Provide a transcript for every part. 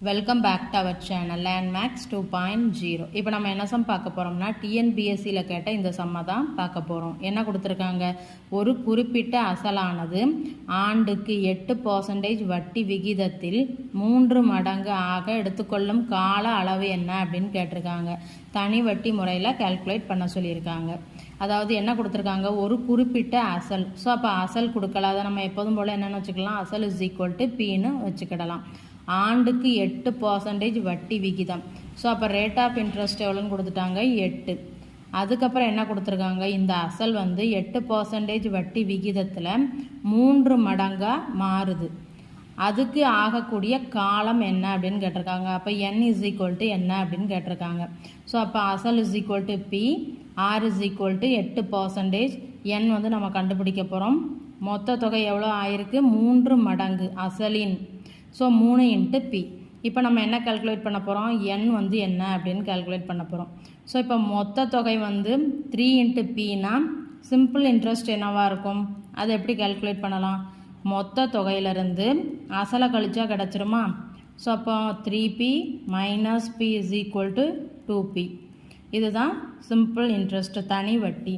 Welcome back to our channel Landmax 2.0. இப்போ நம்ம என்ன சம் பார்க்க போகிறோம்னா டிஎன்பிஎஸ்சியில் கேட்ட இந்த சம்மை தான் பார்க்க போகிறோம். என்ன கொடுத்துருக்காங்க, ஒரு குறிப்பிட்ட அசலானது ஆண்டுக்கு 8% வட்டி விகிதத்தில் 3 மடங்கு ஆக எடுத்துக்கொள்ளும் கால அளவு என்ன அப்படின்னு கேட்டிருக்காங்க. தனி வட்டி முறையில் கால்குலேட் பண்ண சொல்லியிருக்காங்க. அதாவது என்ன கொடுத்துருக்காங்க, ஒரு குறிப்பிட்ட அசல். ஸோ அப்போ அசல் கொடுக்கல, அதை நம்ம எப்போதும் போல் என்னென்னு வச்சுக்கலாம், அசல் இஸ் ஈக்குவல் டு பின்னு வச்சுக்கிடலாம். ஆண்டுக்கு 8% வட்டி விகிதம். ஸோ அப்போ ரேட் ஆஃப் இன்ட்ரெஸ்ட் எவ்வளோன்னு கொடுத்துட்டாங்க, 8. அதுக்கப்புறம் என்ன கொடுத்துருக்காங்க, இந்த அசல் வந்து 8% வட்டி விகிதத்தில் 3 மடங்காக மாறுது. அதுக்கு ஆகக்கூடிய காலம் என்ன அப்படின்னு கேட்டிருக்காங்க. அப்போ n இஸ் ஈக்குவல் டு என்ன அப்படின்னு கேட்டிருக்காங்க. ஸோ அப்போ அசல் is equal to P, R is equal to 8%, n வந்து நம்ம கண்டுபிடிக்க போகிறோம். மொத்த தொகை எவ்வளோ ஆயிருக்கு, 3 மடங்கு அசலின். So 3 into B. இப்போ நம்ம என்ன கால்குலேட் பண்ண போகிறோம், n வந்து என்ன அப்படின்னு கால்குலேட் பண்ண போகிறோம். ஸோ இப்போ மொத்த தொகை வந்து 3 இன்ட்டு பின்னா சிம்பிள் இன்ட்ரெஸ்ட் என்னவாக இருக்கும், அதை எப்படி கால்குலேட் பண்ணலாம், மொத்த தொகையிலிருந்து அசலை கழிச்சா கிடச்சிருமா. ஸோ அப்போ 3p minus P is equal to 2p. இதுதான் சிம்பிள் இன்ட்ரெஸ்ட், தனி வட்டி.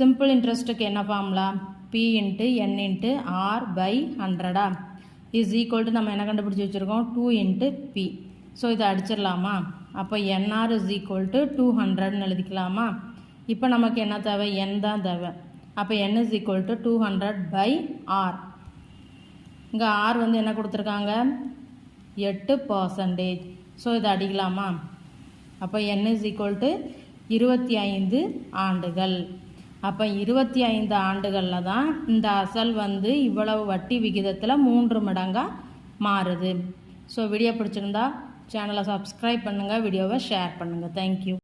சிம்பிள் இன்ட்ரெஸ்ட்டுக்கு என்ன formula, p into n into R by 100 is equal to நம்ம என்ன கண்டுபிடிச்சி வச்சுருக்கோம், 2 இன்ட்டு பி. ஸோ இதை அடிச்சிடலாமா. அப்போ என்ஆர் இஸ் ஈக்குவல் டு 200ன்னு எழுதிக்கலாமா. இப்போ நமக்கு என்ன தேவை, n தான் தேவை. அப்போ n is equal to 200 by R. இங்கே ஆர் வந்து என்ன கொடுத்துருக்காங்க, 8%. ஸோ இதை அடிக்கலாமா. அப்போ n இஸ் ஈக்குவல் டு 25 ஆண்டுகள். அப்போ 25 ஆண்டுகளில் தான் இந்த அசல் வந்து இவ்வளவு வட்டி விகிதத்தில் 3 மடங்காக மாறுது. ஸோ வீடியோ பிடிச்சிருந்தா சேனலை சப்ஸ்கிரைப் பண்ணுங்கள், வீடியோவை ஷேர் பண்ணுங்கள். தேங்க்யூ.